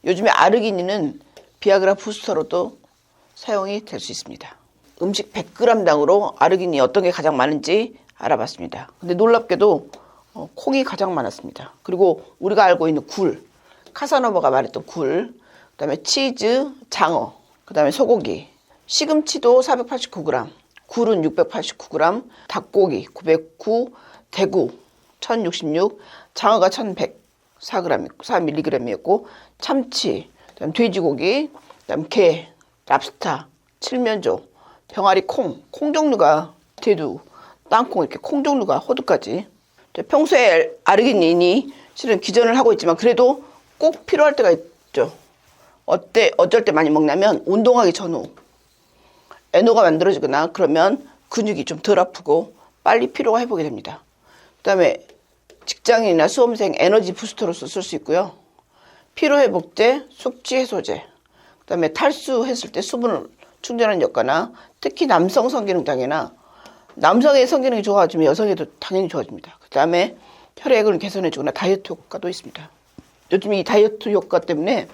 요즘에 아르기닌은 비아그라 부스터로도 사용이 될 수 있습니다. 음식 100g당으로 아르기닌이 어떤 게 가장 많은지 알아봤습니다. 근데 놀랍게도 콩이 가장 많았습니다. 그리고 우리가 알고 있는 굴, 카사노바가 말했던 굴, 그 다음에 치즈, 장어, 그 다음에 소고기, 시금치도 489g, 굴은 689g, 닭고기 909, 대구 1066, 장어가 1104mg이었고, 참치, 그다음 돼지고기, 그다음 게, 랍스타, 칠면조, 병아리 콩 종류가 대두, 땅콩 이렇게 콩 종류가 호두까지. 평소에 아르기닌이 실은 기전을 하고 있지만 그래도 꼭 필요할 때가 있죠. 어쩔 때 많이 먹냐면 운동하기 전후 에노가 만들어지거나 그러면 근육이 좀 덜 아프고 빨리 피로가 회복이 됩니다. 그 다음에 직장인이나 수험생 에너지 부스터로서 쓸 수 있고요. 피로회복제, 숙취해소제, 그 다음에 탈수했을 때 수분을 충전하는 효과나 특히 남성 성기능장애나 남성의 성기능이 좋아지면 여성에도 당연히 좋아집니다. 그 다음에 혈액을 개선해주거나 다이어트 효과도 있습니다. 요즘 이 다이어트 효과 때문에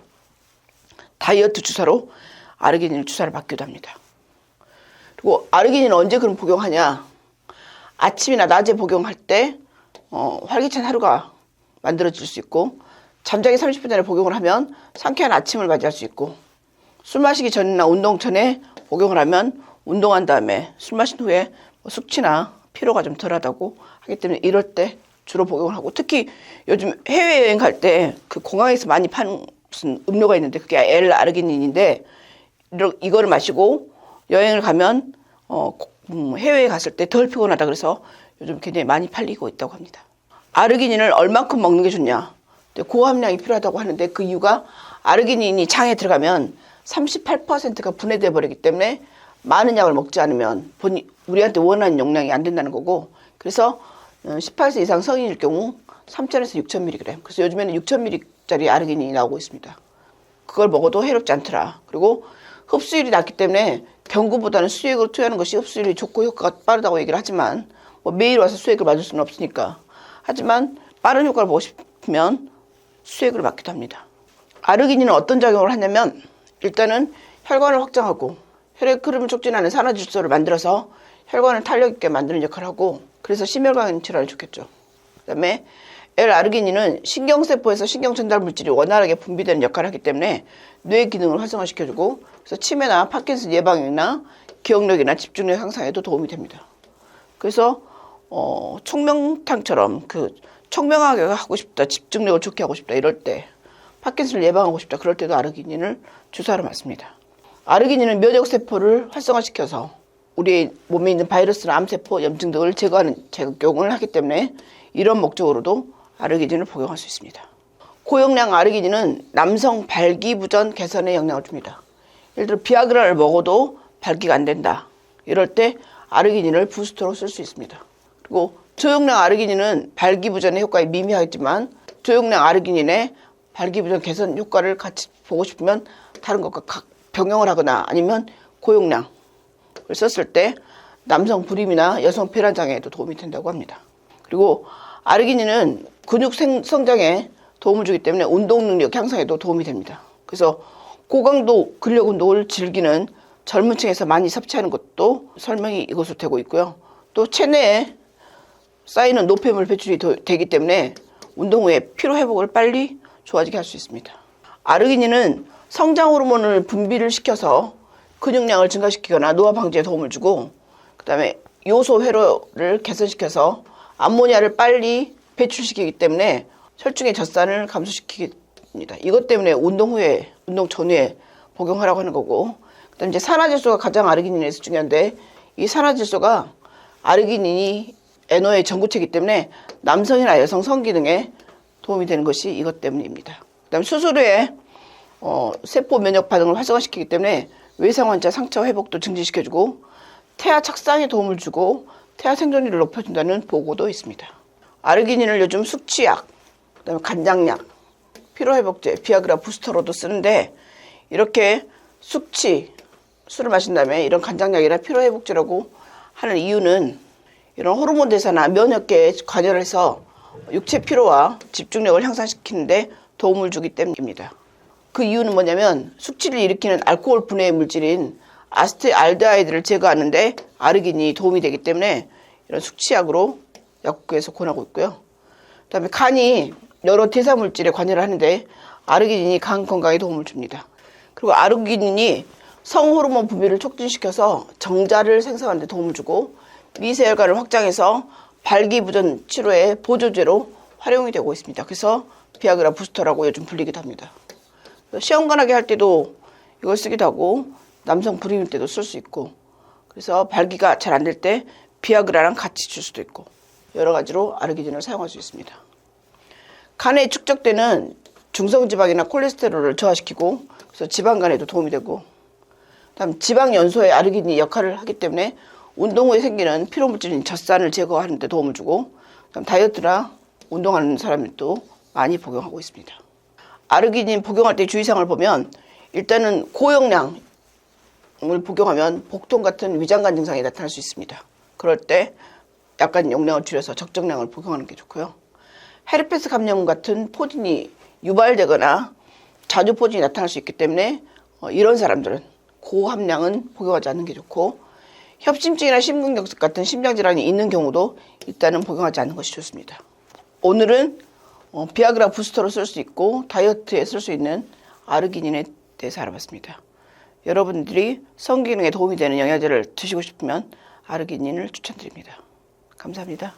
다이어트 주사로 아르기닌 주사를 받기도 합니다. 그리고 아르기닌은 언제 그럼 복용하냐? 아침이나 낮에 복용할 때 활기찬 하루가 만들어질 수 있고, 잠자기 30분 전에 복용을 하면 상쾌한 아침을 맞이할 수 있고, 술 마시기 전이나 운동 전에 복용을 하면 운동한 다음에 술 마신 후에 숙취나 피로가 좀 덜하다고 하기 때문에 이럴 때 주로 복용을 하고, 특히 요즘 해외여행 갈 때 그 공항에서 많이 파는 무슨 음료가 있는데 그게 L-아르기닌인데 이거를 마시고 여행을 가면 해외에 갔을 때 덜 피곤하다 그래서 요즘 굉장히 많이 팔리고 있다고 합니다. 아르기닌을 얼만큼 먹는 게 좋냐? 고함량이 필요하다고 하는데 그 이유가 아르기닌이 장에 들어가면 38%가 분해돼 버리기 때문에 많은 약을 먹지 않으면 우리한테 원하는 용량이 안 된다는 거고, 그래서 18세 이상 성인일 경우 3,000에서 6,000mg, 그래서 요즘에는 6,000mg짜리 아르기닌이 나오고 있습니다. 그걸 먹어도 해롭지 않더라. 그리고 흡수율이 낮기 때문에 경구보다는 수액으로 투여하는 것이 흡수율이 좋고 효과가 빠르다고 얘기를 하지만 매일 와서 수액을 맞을 수는 없으니까, 하지만 빠른 효과를 보고 싶으면 수액으로 맞기도 합니다. 아르기닌은 어떤 작용을 하냐면 일단은 혈관을 확장하고 혈액 흐름을 촉진하는 산화질소를 만들어서 혈관을 탄력 있게 만드는 역할을 하고, 그래서 심혈관 질환이 좋겠죠. 그 다음에 L-아르기닌은 신경세포에서 신경 전달 물질이 원활하게 분비되는 역할을 하기 때문에 뇌 기능을 활성화시켜주고, 그래서 치매나 파킨슨 예방이나 기억력이나 집중력 향상에도 도움이 됩니다. 그래서 총명탕처럼 청명하게 하고 싶다, 집중력을 좋게 하고 싶다 이럴 때, 파킨슨을 예방하고 싶다 그럴 때도 아르기닌을 주사로 맞습니다. 아르기닌은 면역세포를 활성화시켜서 우리 몸에 있는 바이러스나 암세포, 염증 등을 제거하는 작용을 하기 때문에 이런 목적으로도 아르기닌을 복용할 수 있습니다. 고용량 아르기닌은 남성 발기부전 개선에 영향을 줍니다. 예를 들어 비아그라를 먹어도 발기가 안 된다, 이럴 때 아르기닌을 부스터로 쓸 수 있습니다. 그리고 저용량 아르기닌은 발기부전의 효과에 미미하겠지만 저용량 아르기닌의 발기부전 개선 효과를 같이 보고 싶으면 다른 것과 병용을 하거나 아니면 고용량을 썼을 때 남성 불임이나 여성 폐란 장애에도 도움이 된다고 합니다. 그리고 아르기닌은 근육 성장에 도움을 주기 때문에 운동 능력 향상에도 도움이 됩니다. 그래서 고강도 근력 운동을 즐기는 젊은 층에서 많이 섭취하는 것도 설명이 이것으로 되고 있고요. 또 체내에 쌓이는 노폐물 배출이 되기 때문에 운동 후에 피로 회복을 빨리 좋아지게 할 수 있습니다. 아르기닌은 성장 호르몬을 분비를 시켜서 근육량을 증가시키거나 노화 방지에 도움을 주고, 그 다음에 요소 회로를 개선시켜서 암모니아를 빨리 배출시키기 때문에 혈중의 젖산을 감소시킵니다. 이것 때문에 운동 후에, 운동 전후에 복용하라고 하는 거고, 그다음 이제 산화질소가 가장 아르기닌에서 중요한데, 이 산화질소가 아르기닌이 에너의 전구체이기 때문에 남성이나 여성 성기능에 도움이 되는 것이 이것 때문입니다. 그다음 수술 후에 세포 면역 반응을 활성화시키기 때문에 외상 환자 상처 회복도 증진시켜주고 태아 착상에 도움을 주고 태아 생존율을 높여준다는 보고도 있습니다. 아르기닌을 요즘 숙취약, 그다음에 간장약, 피로회복제, 비아그라 부스터로도 쓰는데, 이렇게 술을 마신 다음에 이런 간장약이나 피로회복제라고 하는 이유는 이런 호르몬 대사나 면역계에 관여를 해서 육체 피로와 집중력을 향상시키는데 도움을 주기 때문입니다. 그 이유는 뭐냐면 숙취를 일으키는 알코올 분해 물질인 아세트알데하이드를 제거하는데 아르기닌이 도움이 되기 때문에 이런 숙취약으로 약국에서 권하고 있고요. 그다음에 간이 여러 대사 물질에 관여를 하는데 아르기닌이 간 건강에 도움을 줍니다. 그리고 아르기닌이 성호르몬 분비를 촉진시켜서 정자를 생성하는 데 도움을 주고 미세혈관을 확장해서 발기부전 치료의 보조제로 활용이 되고 있습니다. 그래서 비아그라 부스터라고 요즘 불리기도 합니다. 시험관하게 할 때도 이걸 쓰기도 하고 남성 불임일 때도 쓸 수 있고 그래서 발기가 잘 안 될 때 비아그라랑 같이 줄 수도 있고 여러 가지로 아르기닌을 사용할 수 있습니다. 간에 축적되는 중성지방이나 콜레스테롤을 저하시키고 그래서 지방간에도 도움이 되고 다음 지방 연소에 아르기닌이 역할을 하기 때문에 운동 후에 생기는 피로물질인 젖산을 제거하는 데 도움을 주고 그다음 다이어트나 운동하는 사람들도 많이 복용하고 있습니다. 아르기닌 복용할 때 주의사항을 보면 일단은 고용량을 복용하면 복통 같은 위장관 증상이 나타날 수 있습니다. 그럴 때 약간 용량을 줄여서 적정량을 복용하는 게 좋고요. 헤르페스 감염 같은 포진이 유발되거나 자주 포진이 나타날 수 있기 때문에 이런 사람들은 고함량은 복용하지 않는 게 좋고 협심증이나 심근경색 같은 심장질환이 있는 경우도 일단은 복용하지 않는 것이 좋습니다. 오늘은 비아그라 부스터로 쓸 수 있고 다이어트에 쓸 수 있는 아르기닌에 대해서 알아봤습니다. 여러분들이 성기능에 도움이 되는 영양제를 드시고 싶으면 아르기닌을 추천드립니다. 감사합니다.